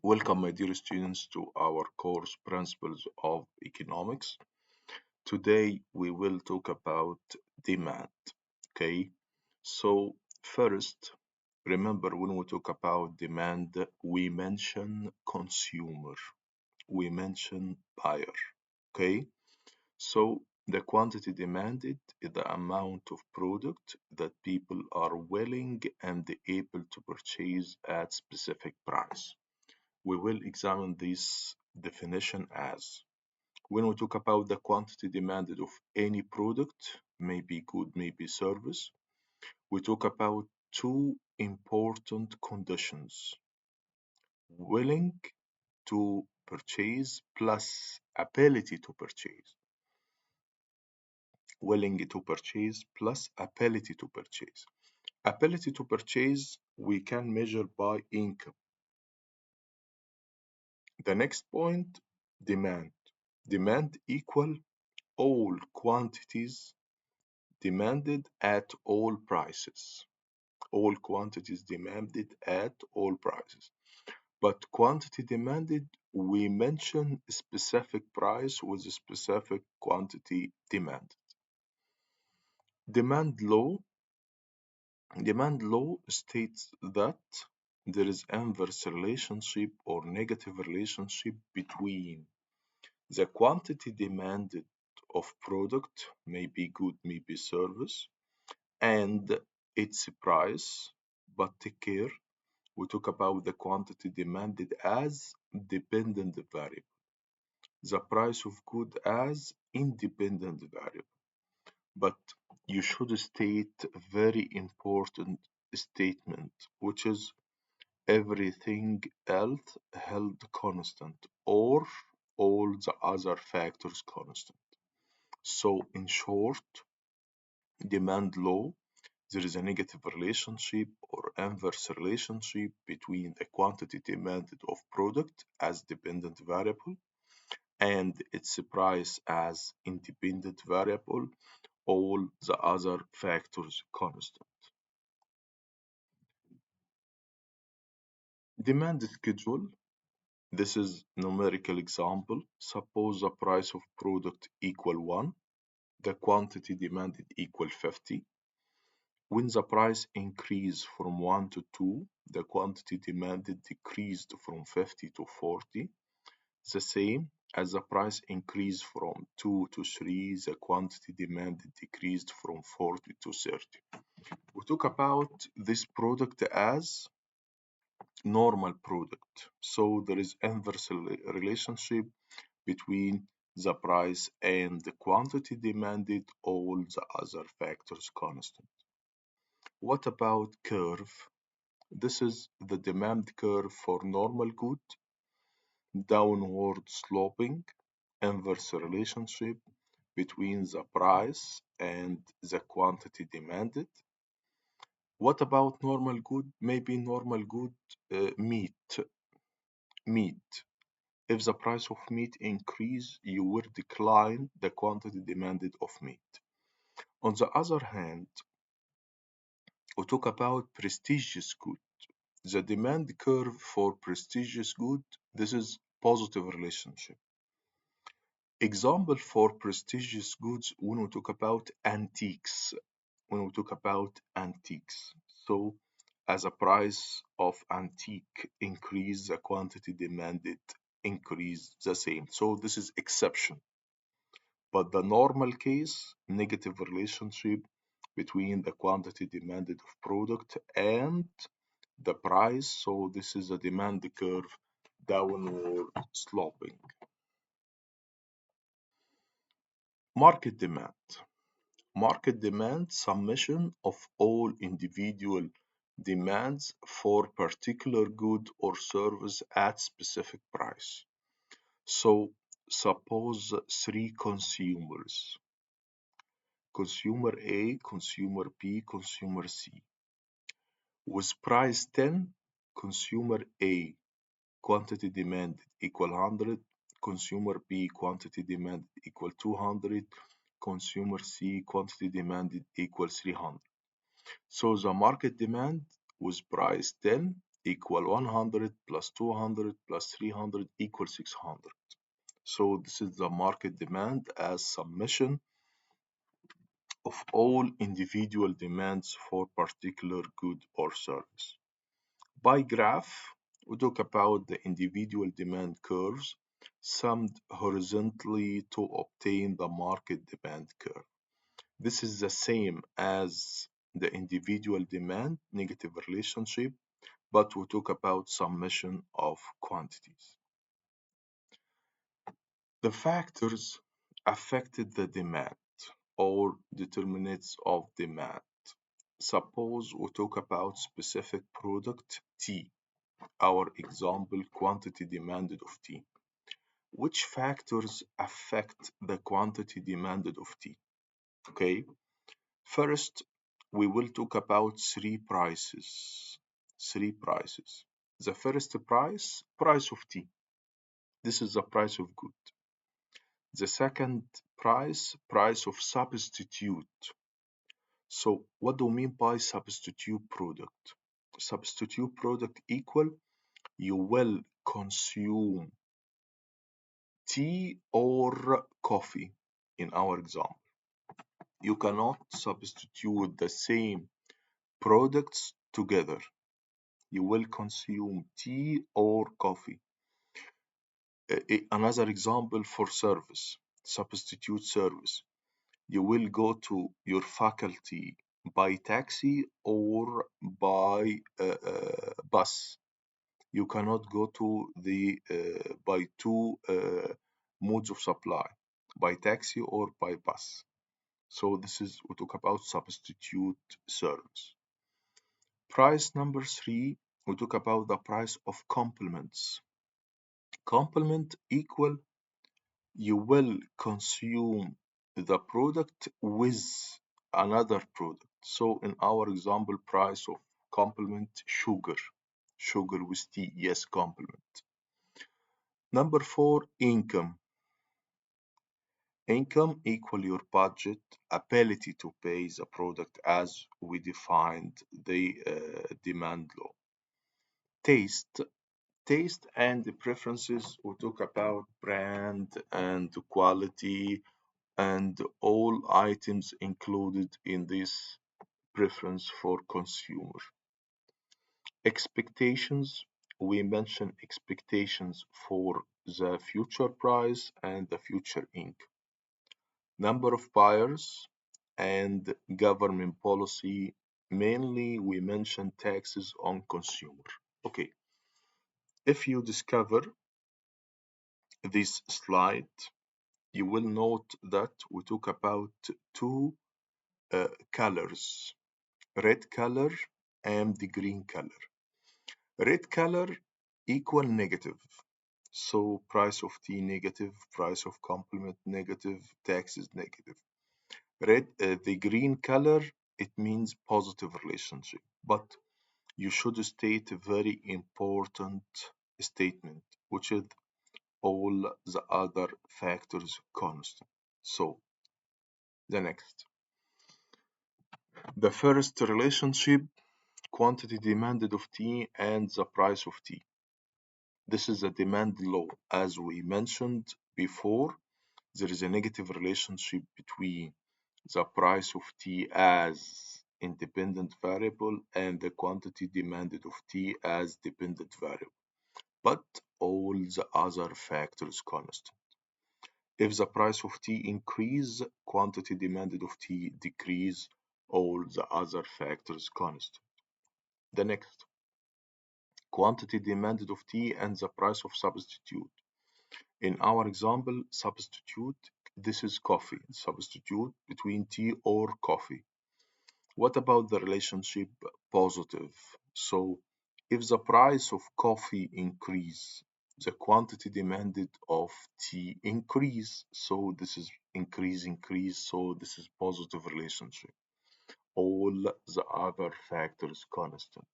Welcome, my dear students, to our course Principles of Economics. Today we will talk about demand. Okay, so first, remember when we talk about demand, we mention consumer, we mention buyer. Okay, so the quantity demanded is the amount of product that people are willing and able to purchase at specific price. We will examine this definition as when we talk about the quantity demanded of any product, maybe good, maybe service, we talk about two important conditions: willing to purchase plus ability to purchase. Willing to purchase plus ability to purchase. Ability to purchase we can measure by income. The next point, demand. Demand equal all quantities demanded at all prices. All quantities demanded at all prices. But quantity demanded, we mention a specific price with a specific quantity demanded. Demand law. Demand law states that there is inverse relationship or negative relationship between the quantity demanded of product, may be good, may be service, and its price. But take care, we talk about the quantity demanded as dependent variable, the price of good as independent variable. But you should state a very important statement, which is everything else held constant or all the other factors constant. So in short, demand law, there is a negative relationship or inverse relationship between the quantity demanded of product as dependent variable and its price as independent variable, all the other factors constant. Demand schedule, this is numerical example. Suppose the price of product equal 1, the quantity demanded equal 50. When the price increased from 1 to 2, the quantity demanded decreased from 50 to 40. The same as the price increased from 2 to 3, the quantity demanded decreased from 40 to 30. We talk about this product as normal product. So there is inverse relationship between the price and the quantity demanded, all the other factors constant. What about curve? This is the demand curve for normal good, downward sloping, inverse relationship between the price and the quantity demanded. What about normal good? Maybe normal good meat. Meat. If the price of meat increase, you will decline the quantity demanded of meat. On the other hand, we talk about prestigious good. The demand curve for prestigious good, this is positive relationship. Example for prestigious goods when we talk about antiques. When we talk about antiques. So as a price of antique increase, the quantity demanded increase the same. So this is exception. But the normal case, negative relationship between the quantity demanded of product and the price. So this is a demand curve downward sloping. Market demand. Market demand, summation of all individual demands for particular good or service at specific price. So suppose three consumers, consumer A, consumer B, consumer C. With price 10, consumer A quantity demanded equal 100, consumer B quantity demanded equal 200, consumer C quantity demanded equal 300. So the market demand with price 10 equal 100 plus 200 plus 300 equal 600. So this is the market demand as summation of all individual demands for particular good or service. By graph, we talk about the individual demand curves summed horizontally to obtain the market demand curve. This is the same as the individual demand negative relationship, but we talk about summation of quantities. The factors affected the demand or determinants of demand. Suppose we talk about specific product tea, our example quantity demanded of tea. Which factors affect the quantity demanded of tea? Okay, first we will talk about three prices. Three prices. The first price, price of tea. This is the price of good. The second price, price of substitute. So what do we mean by substitute product? Substitute product equal you will consume tea or coffee in our example. You cannot substitute the same products together. You will consume tea or coffee. Another example for service, substitute service. You will go to your faculty by taxi or by bus. You cannot go to the by two modes of supply, by taxi or by bus. So this is we talk about substitute service. Price number three, we talk about the price of complements. Complement equal you will consume the product with another product. So in our example, price of complement sugar, sugar with tea, yes, complement. Number four, income. Income equal your budget, ability to pay the product as we defined the demand law. Taste, taste and the preferences, we talk about brand and quality and all items included in this preference for consumer. Expectations, we mention expectations for the future price and the future income. Number of buyers and government policy, mainly we mention taxes on consumer. Okay, if you discover this slide, you will note that we talk about two colors, red color and the green color. Red color equal negative. So price of tea negative, price of complement negative, taxes negative. The green color, it means positive relationship. But you should state a very important statement, which is all the other factors constant. So the next. The first relationship, quantity demanded of tea and the price of tea. This is a demand law. As we mentioned before, there is a negative relationship between the price of tea as independent variable and the quantity demanded of tea as dependent variable, but all the other factors constant. If the price of tea increase, quantity demanded of tea decrease, all the other factors constant. The next, quantity demanded of tea and the price of substitute. In our example, substitute, this is coffee, substitute between tea or coffee. What about the relationship positive? So if the price of coffee increase, the quantity demanded of tea increase. So this is increase. So this is positive relationship. All the other factors constant.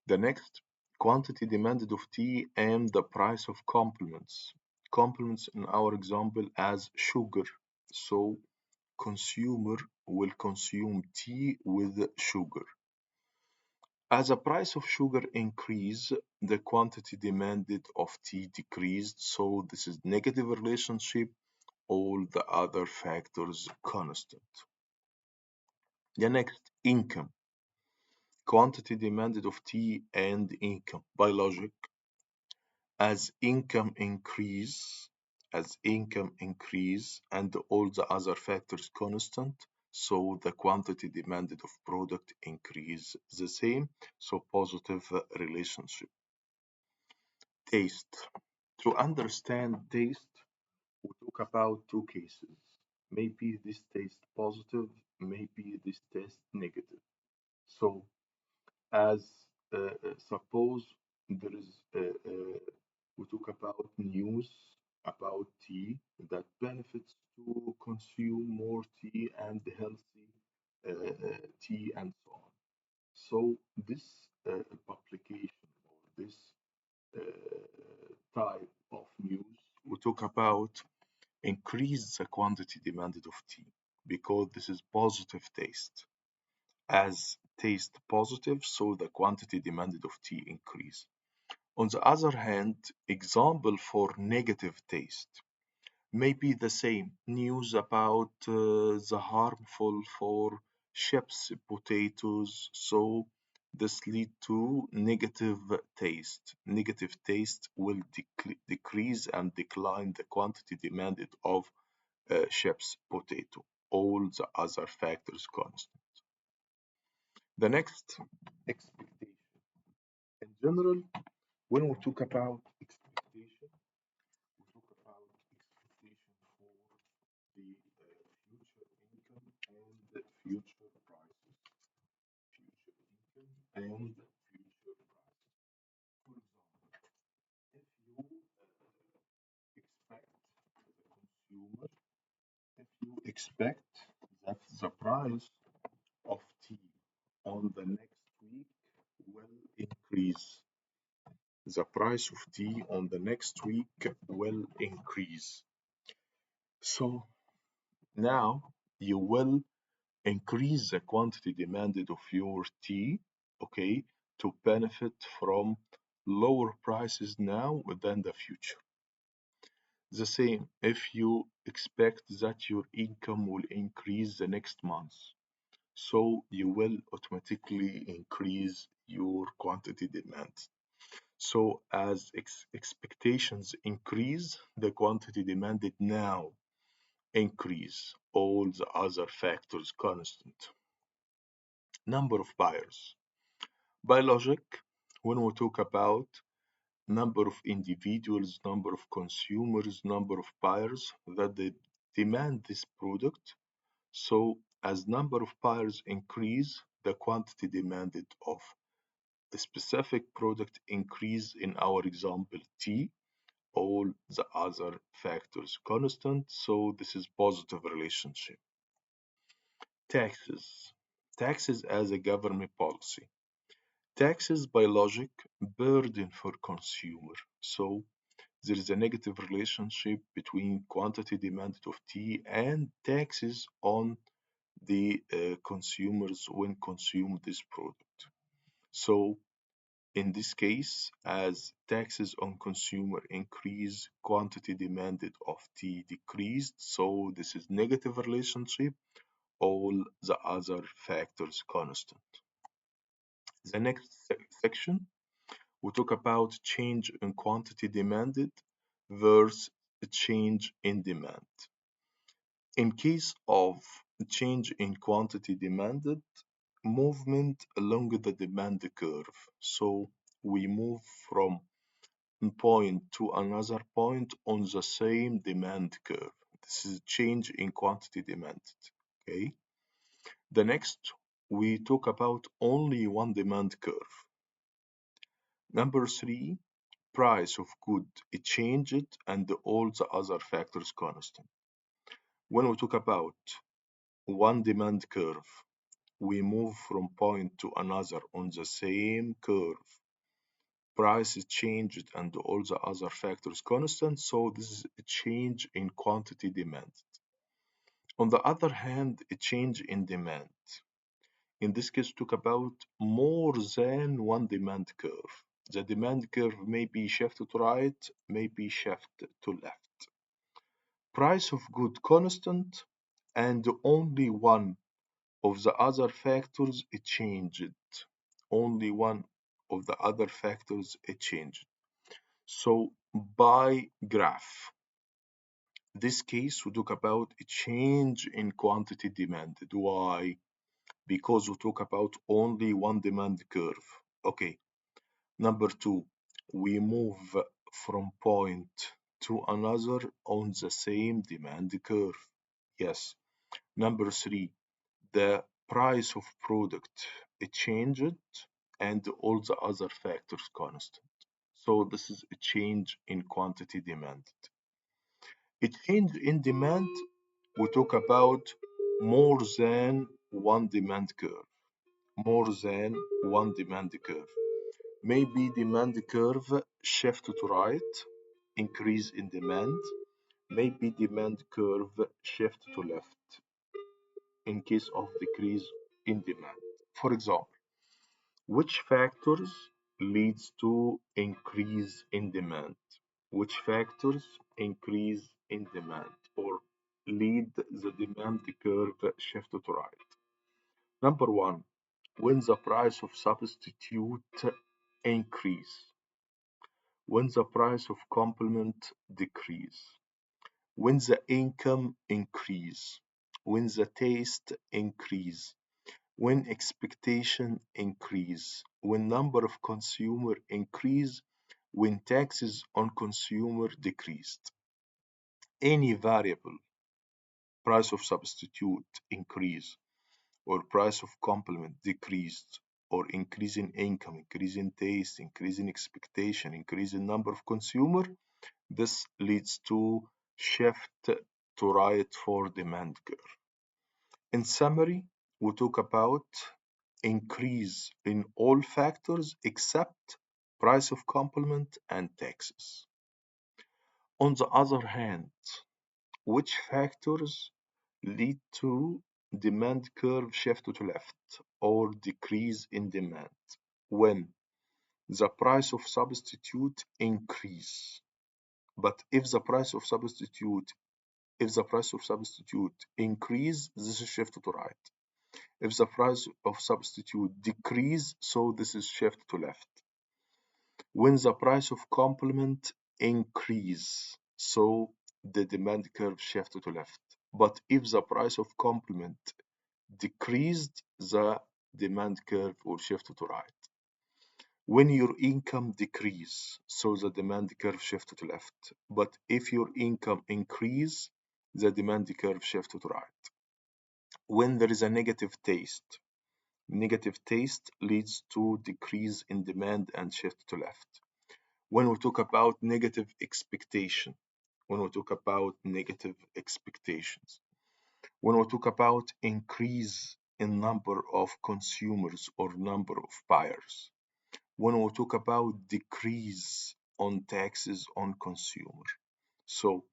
The next, quantity demanded of tea and the price of complements. Complements in our example as sugar. So consumer will consume tea with sugar. As the price of sugar increased, the quantity demanded of tea decreased, so this is negative relationship, all the other factors constant. The next, income. Quantity demanded of tea and income. By logic, as income increase, and all the other factors constant, so the quantity demanded of product increase the same, so positive relationship. Taste. To understand taste, we talk about two cases. Maybe this taste positive, maybe this taste negative. So as suppose there is we talk about news about tea that benefits to consume more tea and healthy tea and so on. So this publication or this type of news we talk about increase the quantity demanded of tea because this is positive taste. As taste positive, so the quantity demanded of tea increase. On the other hand, example for negative taste may be the same. News about the harmful for chips, potatoes, so this lead to negative taste. Negative taste will decrease and decline the quantity demanded of chips, potato. All the other factors constant. The next, expectation. In general, when we talk about expectation, we talk about expectation for the future income and the future prices. Future income and future prices. For example, if you expect as a consumer, if you expect that the price of tea on the next week will increase, the price of tea on the next week will increase. So now you will increase the quantity demanded of your tea, okay, to benefit from lower prices now than the future. The same if you expect that your income will increase the next month. So you will automatically increase your quantity demand. So as expectations increase, the quantity demanded now increase. All the other factors constant. Number of buyers. By logic, when we talk about number of individuals, number of consumers, number of buyers that they demand this product, so as number of buyers increase, the quantity demanded of a specific product increase, in our example tea, all the other factors constant, so this is positive relationship. Taxes. Taxes as a government policy. Taxes by logic burden for consumer. So there is a negative relationship between quantity demanded of tea and taxes on the consumers when consume this product. So in this case, as taxes on consumer increase, quantity demanded of tea decreased. So this is negative relationship, all the other factors constant. The next section, we talk about change in quantity demanded versus change in demand. In case of change in quantity demanded, movement along the demand curve. So we move from point to another point on the same demand curve. This is change in quantity demanded. Okay. The next, we talk about only one demand curve. Number three, price of good, it changed and all the other factors constant. When we talk about one demand curve, we move from point to another on the same curve. Price is changed and all the other factors constant, so this is a change in quantity demand. On the other hand, a change in demand. In this case, talk about more than one demand curve. The demand curve may be shifted to right, may be shifted to left. Price of good constant, and only one of the other factors it changed. Only one of the other factors it changed. So by graph, this case we talk about a change in quantity demanded. Why? Because we talk about only one demand curve. Okay. Number two, we move from point to another on the same demand curve. Yes. Number three, the price of product it changed and all the other factors constant. So this is a change in quantity demanded. A change in demand, we talk about more than one demand curve. More than one demand curve. Maybe demand curve shift to right, increase in demand. Maybe demand curve shift to left in case of decrease in demand. For example, which factors leads to increase in demand? Which factors increase in demand or lead the demand curve shift to right? Number one, when the price of substitute increase, when the price of complement decrease, when the income increase, when the taste increase, when expectation increase, when number of consumer increase, when taxes on consumer decreased. Any variable, price of substitute increase, or price of complement decreased, or increase in income, increase in taste, increase in expectation, increase in number of consumer, this leads to shift to right for demand curve. In summary, we talk about increase in all factors except price of complement and taxes. On the other hand, which factors lead to demand curve shift to left or decrease in demand? When the price of substitute increase. But if the price of substitute increase, this is shift to right. If the price of substitute decrease, so this is shift to left. When the price of complement increase, so the demand curve shift to left. But if the price of complement decreased, the demand curve will shift to right. When your income decrease, so the demand curve shift to left. But if your income increase, the demand curve shift to right. When there is a negative taste leads to decrease in demand and shift to left. When we talk about negative expectation, when we talk about negative expectations, when we talk about increase in number of consumers or number of buyers, when we talk about decrease on taxes on consumer. So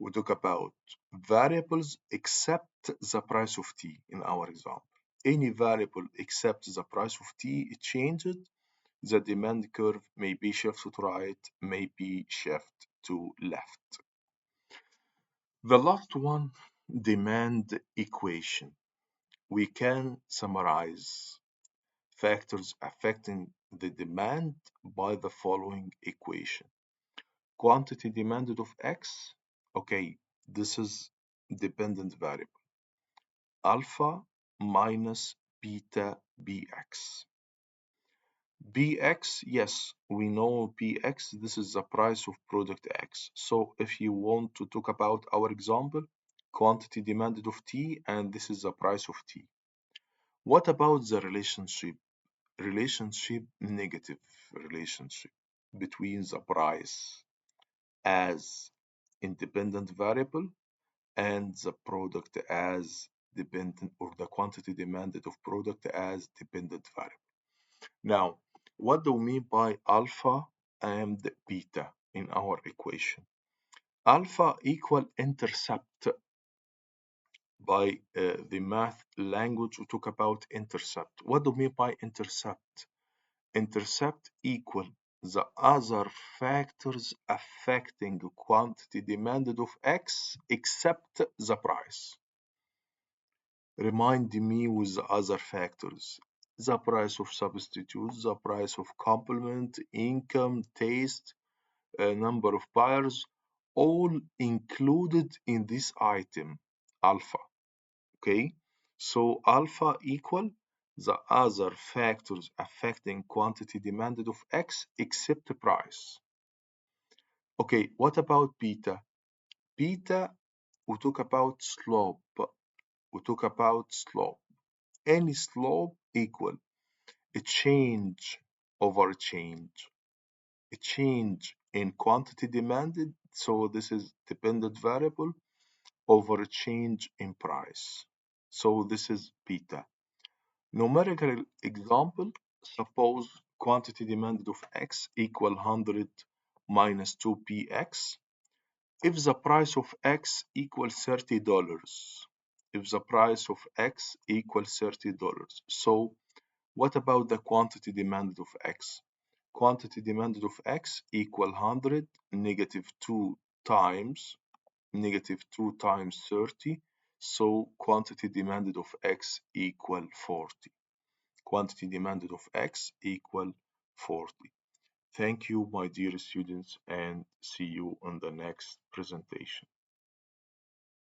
we talk about variables except the price of tea in our example. Any variable except the price of tea it changed, the demand curve may be shifted to right, may be shifted to left. The last one, demand equation. We can summarize factors affecting the demand by the following equation. Quantity demanded of X, okay, this is dependent variable. Alpha minus beta Bx. Bx, yes, we know Bx, this is the price of product X. So if you want to talk about our example, quantity demanded of T, and this is the price of T. What about the relationship? Negative relationship between the price as independent variable and the product as dependent, or the quantity demanded of product as dependent variable. Now, what do we mean by alpha and beta in our equation? Alpha equal intercept by the math language, we talk about intercept. What do we mean by intercept? Intercept equal the other factors affecting quantity demanded of X except the price. Remind me with the other factors. The price of substitutes, the price of complement, income, taste, number of buyers, all included in this item, alpha. Okay, so alpha equal the other factors affecting quantity demanded of X except the price. Okay, what about beta? Beta, we talk about slope. We talk about slope. Any slope equal a change over a change. A change in quantity demanded, so this is dependent variable, over a change in price. So this is beta. Numerical example, suppose quantity demanded of X equal 100 minus 2px. If the price of X equals $30, if the price of X equals $30, so what about the quantity demanded of X? Quantity demanded of X equal 100 negative 2 times negative 2 times 30, so quantity demanded of X equal 40. Quantity demanded of X equal 40. Thank you, my dear students, and see you on the next presentation.